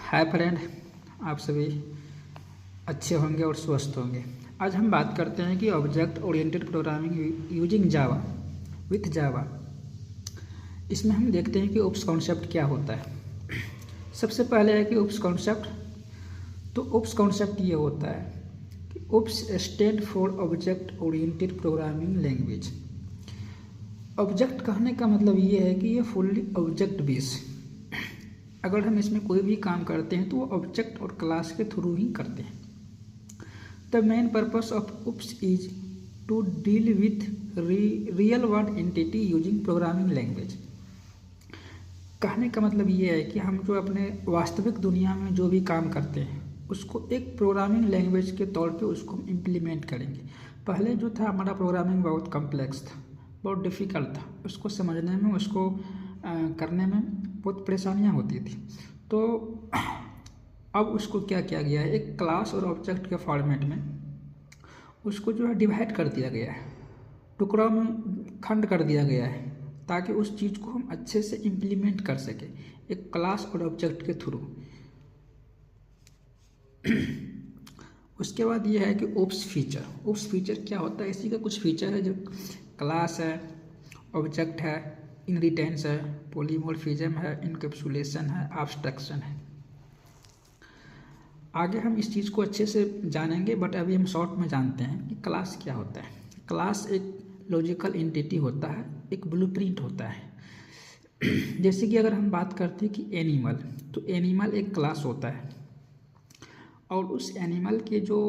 Hi friend, आप सभी अच्छे होंगे और स्वस्थ होंगे। आज हम बात करते हैं कि object oriented programming using Java with Java. इसमें हम देखते हैं कि ओप्स कॉन्सेप्ट क्या होता है। सबसे पहले है कि ओप्स कॉन्सेप्ट। तो ओप्स कॉन्सेप्ट ये होता है कि OOPS stand for object oriented programming language. Object कहने का मतलब ये है कि ये फुल्ली ऑब्जेक्ट बेस। अगर हम इसमें कोई भी काम करते हैं तो वो ऑब्जेक्ट और क्लास के थ्रू ही करते हैं। The main purpose of OOPS is to deal with real world entity using programming language. कहने का मतलब ये है कि हम जो अपने वास्तविक दुनिया में जो भी काम करते हैं उसको एक प्रोग्रामिंग लैंग्वेज के तौर पे उसको हम इम्प्लीमेंट करेंगे। पहले जो था हमारा प्रोग्रामिंग बहुत कम्प्लेक्स था, बहुत डिफ़िकल्ट था, उसको समझने में, उसको करने में बहुत परेशानियाँ होती थी। तो अब उसको क्या किया गया है, एक क्लास और ऑब्जेक्ट के फॉर्मेट में उसको जो है डिवाइड कर दिया गया है, टुकड़ों में खंड कर दिया गया है, ताकि उस चीज़ को हम अच्छे से इम्प्लीमेंट कर सकें एक क्लास और ऑब्जेक्ट के थ्रू। उसके बाद ये है कि ओप्स फीचर। ओप्स फीचर क्या होता है, इसी का कुछ फीचर है जो क्लास है, ऑब्जेक्ट है, इनहेरिटेंस है, पॉलीमॉर्फिज्म है, इनकैप्सुलेशन है, एब्स्ट्रैक्शन है। आगे हम इस चीज़ को अच्छे से जानेंगे, बट अभी हम शॉर्ट में जानते हैं कि क्लास क्या होता है। क्लास एक लॉजिकल एंटिटी होता है, एक ब्लूप्रिंट होता है। जैसे कि अगर हम बात करते हैं कि एनिमल, तो एनिमल एक क्लास होता है और उस एनिमल के जो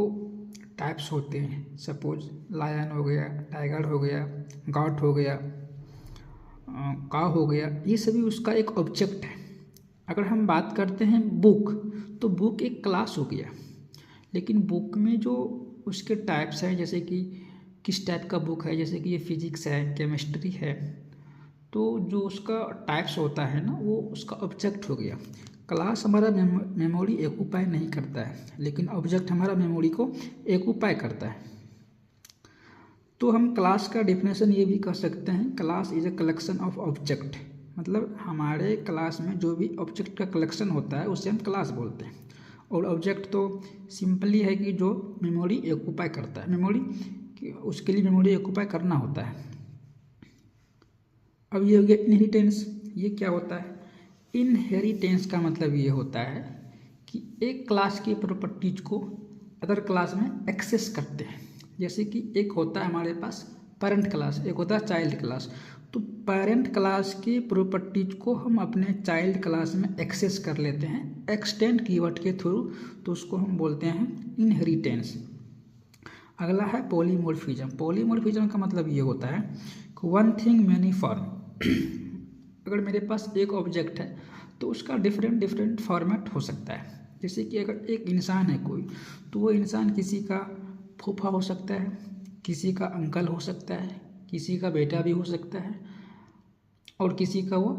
टाइप्स होते हैं, सपोज लायन हो गया, टाइगर हो गया, गॉट हो गया, काऊ हो गया, ये सभी उसका एक ऑब्जेक्ट है। अगर हम बात करते हैं बुक, तो बुक एक क्लास हो गया, लेकिन बुक में जो उसके टाइप्स हैं, जैसे कि किस टाइप का बुक है, जैसे कि ये फिजिक्स है, केमिस्ट्री है, तो जो उसका टाइप्स होता है ना, वो उसका ऑब्जेक्ट हो गया। क्लास हमारा मेमोरी ऑक्यूपाई नहीं करता है, लेकिन ऑब्जेक्ट हमारा मेमोरी को ऑक्यूपाई करता है। तो हम क्लास का डेफिनेशन ये भी कर सकते हैं, class is a collection of object. मतलब हमारे क्लास में जो भी ऑब्जेक्ट का कलेक्शन होता है उसे हम क्लास बोलते हैं। और ऑब्जेक्ट तो सिंपली है कि जो मेमोरी ऑक्यूपाई करता है, मेमोरी उसके लिए मेमोरी ऑक्यूपाई करना होता है। अब ये हो गया इनहेरिटेंस। ये क्या होता है? इनहेरिटेंस का मतलब ये होता है कि एक क्लास की प्रॉपर्टीज को अदर क्लास में एक्सेस करते हैं। जैसे कि एक होता है हमारे पास पेरेंट क्लास, एक होता है चाइल्ड क्लास। तो पेरेंट क्लास की प्रॉपर्टीज को हम अपने चाइल्ड क्लास में एक्सेस कर लेते हैं एक्सटेंड कीवर्ड के थ्रू, तो उसको हम बोलते हैं इनहेरिटेंस। अगला है पॉलीमॉर्फिज्म। पॉलीमॉर्फिज्म का मतलब ये होता है कि वन थिंग मैनी फॉर्म। अगर मेरे पास एक ऑब्जेक्ट है तो उसका डिफरेंट फॉर्मेट हो सकता है। जैसे कि अगर एक इंसान है कोई, तो वो इंसान किसी का फूफा हो सकता है, किसी का अंकल हो सकता है, किसी का बेटा भी हो सकता है, और किसी का वो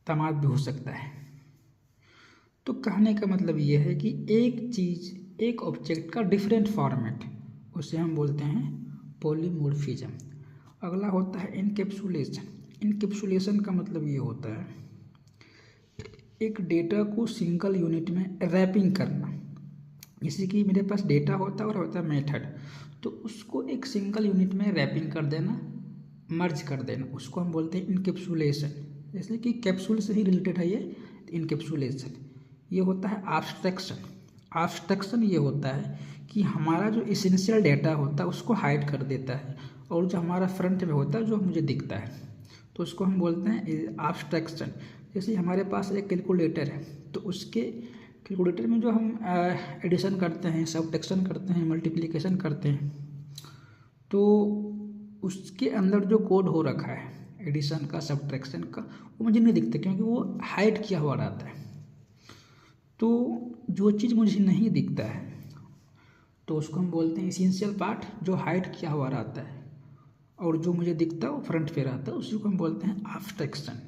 दामाद भी हो सकता है। तो कहने का मतलब ये है कि एक चीज़, एक ऑब्जेक्ट का डिफरेंट फॉर्मेट, उसे हम बोलते हैं पॉलीमॉर्फिज्म। अगला होता है इनकैप्सुलेशन। इनकैप्सुलेशन का मतलब ये होता है एक डेटा को सिंगल यूनिट में रैपिंग करना। जैसे कि मेरे पास डेटा होता है और होता है मेथड, तो उसको एक सिंगल यूनिट में रैपिंग कर देना, मर्ज कर देना, उसको हम बोलते हैं इनकैप्सुलेशन। जैसे कि कैप्सूल से ही रिलेटेड है ये इनकैप्सुलेशन। ये होता है एब्स्ट्रैक्शन। एब्स्ट्रैक्शन ये होता है कि हमारा जो एसेंशियल डेटा होता है उसको हाइड कर देता है, और जो हमारा फ्रंट में होता है जो मुझे दिखता है, तो उसको हम बोलते हैं एब्स्ट्रैक्शन। जैसे हमारे पास एक कैलकुलेटर है, तो उसके कैलकुलेटर में जो हम एडिशन करते हैं, सब्ट्रैक्शन करते हैं, मल्टीप्लिकेशन करते हैं, तो उसके अंदर जो कोड हो रखा है एडिशन का, सब्ट्रैक्शन का, वो मुझे नहीं दिखता क्योंकि वो हाइड किया हुआ रहता है। तो जो चीज़ मुझे नहीं दिखता है तो उसको हम बोलते हैं एसेंशियल पार्ट, जो हाइड किया हुआ रहता है, और जो मुझे दिखता है वो फ्रंट पे रहता है, उसी को हम बोलते हैं एब्स्ट्रैक्शन।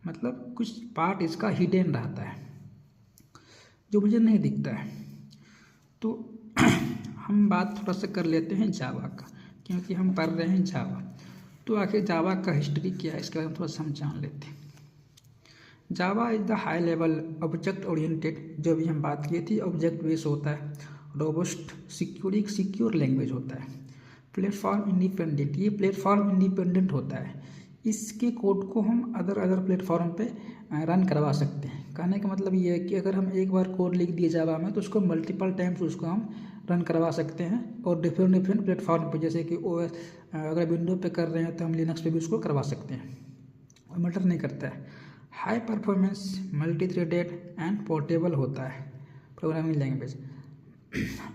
मतलब कुछ पार्ट इसका हिडन रहता है जो मुझे नहीं दिखता है। तो हम बात थोड़ा सा कर लेते हैं जावा का, क्योंकि हम पढ़ रहे हैं जावा। तो आखिर जावा का हिस्ट्री क्या है इसके बारे में थोड़ा सा हम जान लेते हैं। जावा is the high level object oriented, जो भी हम बात किए थी, ऑब्जेक्ट बेस होता है, रोबस्ट सिक्योर लैंग्वेज होता है, प्लेटफॉर्म इंडिपेंडेंट, ये प्लेटफॉर्म इंडिपेंडेंट होता है, इसके कोड को हम अदर प्लेटफॉर्म पे रन करवा सकते हैं। कहने का मतलब ये है कि अगर हम एक बार कोड लिख दिए जावा में तो उसको मल्टीपल टाइम्स उसको हम रन करवा सकते हैं और डिफरेंट प्लेटफॉर्म पे, जैसे कि ओएस अगर विंडो पे कर रहे हैं तो हम लिनक्स पे भी उसको करवा सकते हैं, और मैटर नहीं करता है। High performance, multi threaded and portable होता है प्रोग्रामिंग लैंग्वेज।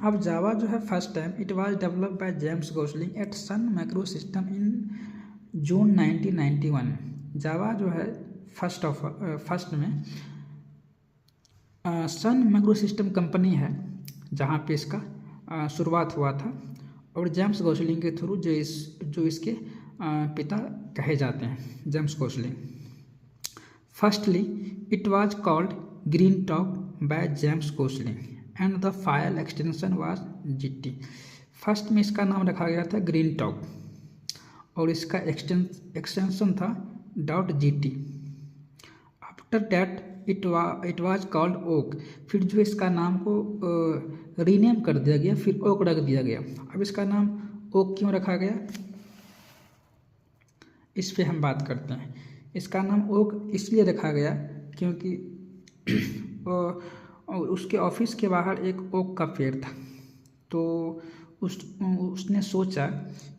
अब जावा जो है first time it was developed by James Gosling at Sun Macro System in June 1991। Java जो है फर्स्ट में सन मैक्रो सिस्टम कंपनी है जहाँ पे इसका शुरुआत हुआ था, और जेम्स गोसलिंग के थ्रू जो इसके पिता कहे जाते हैं, James Gosling. Firstly it was called green talk bye James Gosling and the file extension was GT। First में इसका नाम रखा गया था ग्रीन टॉक और इसका एक्सटेंशन था .GT। After that it was called oak, फिर जो इसका नाम को रीनेम कर दिया गया, फिर ओक रख दिया गया। अब इसका नाम ओक क्यों रखा गया, इस पे हम बात करते हैं। इसका नाम ओक इसलिए रखा गया क्योंकि उसके ऑफिस के बाहर एक ओक का पेड़ था, तो उसने सोचा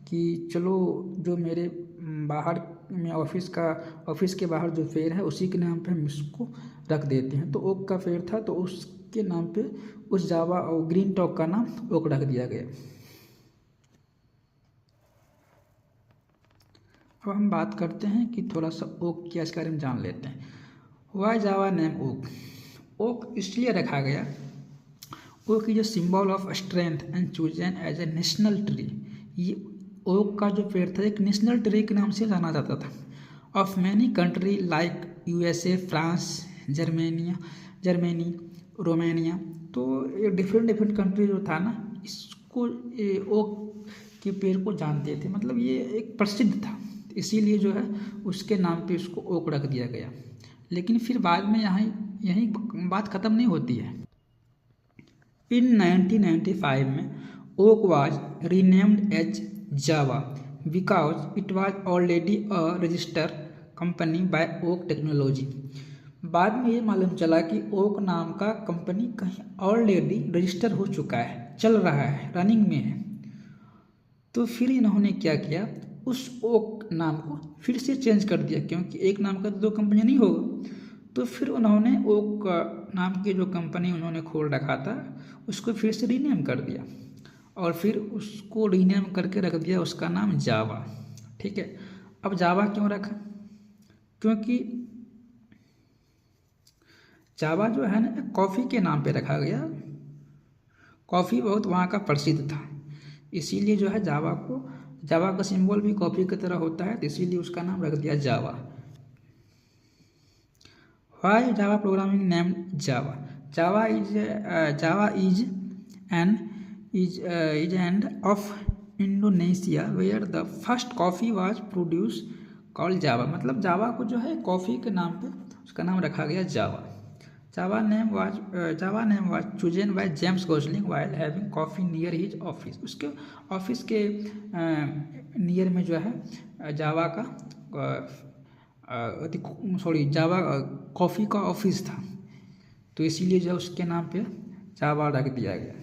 कि चलो जो मेरे बाहर में ऑफिस के बाहर जो पेड़ है उसी के नाम पे हम इसको रख देते हैं। तो ओक का पेड़ था तो उसके नाम पे उस जावा और ग्रीन टॉक का नाम ओक रख दिया गया। अब हम बात करते हैं कि थोड़ा सा ओक क्या इसके बारे में जान लेते हैं। Why Java name oak, oak इसलिए रखा गया, oak is a symbol of strength and chosen as a national tree. ये ओक का जो पेड़ था एक नेशनल ट्री के नाम से जाना जाता था। Of many country like USA, France, Germany, Romania, तो ये डिफरेंट कंट्री जो था ना इसको ओक के पेड़ को जानते थे, मतलब ये एक प्रसिद्ध था, इसीलिए जो है उसके नाम पे इसको ओक रख दिया गया। लेकिन फिर बाद में यही बात ख़त्म नहीं होती है। इन 1995 में oak was renamed as Java because it was already a registered company by oak technology. बाद में ये मालूम चला कि ओक नाम का कंपनी कहीं ऑलरेडी रजिस्टर हो चुका है, चल रहा है, रनिंग में है। तो फिर इन्होंने क्या किया, उस ओक नाम को फिर से चेंज कर दिया, क्योंकि एक नाम का दो कंपनी नहीं होगा। तो फिर उन्होंने ओक नाम की जो कंपनी उन्होंने खोल रखा था उसको फिर से रीनेम कर दिया, और फिर उसको रीनेम करके रख दिया उसका नाम जावा। ठीक है, अब जावा क्यों रखा, क्योंकि जावा जो है ना कॉफ़ी के नाम पे रखा गया, कॉफ़ी बहुत वहाँ का प्रसिद्ध था, इसीलिए जो है जावा का सिंबल भी कॉफ़ी की तरह होता है, तो इसीलिए उसका नाम रख दिया Java. Why Java programming name Java, Java is an of Indonesia where the first coffee was produce called Java. मतलब जावा को जो है कॉफ़ी के नाम पे उसका नाम रखा गया Java. Java name was chosen by James Gosling while having coffee near his office. उसके ऑफिस के नियर में जो है जावा का जावा कॉफ़ी का ऑफिस था, तो इसीलिए जो उसके नाम पे जावा रख दिया गया।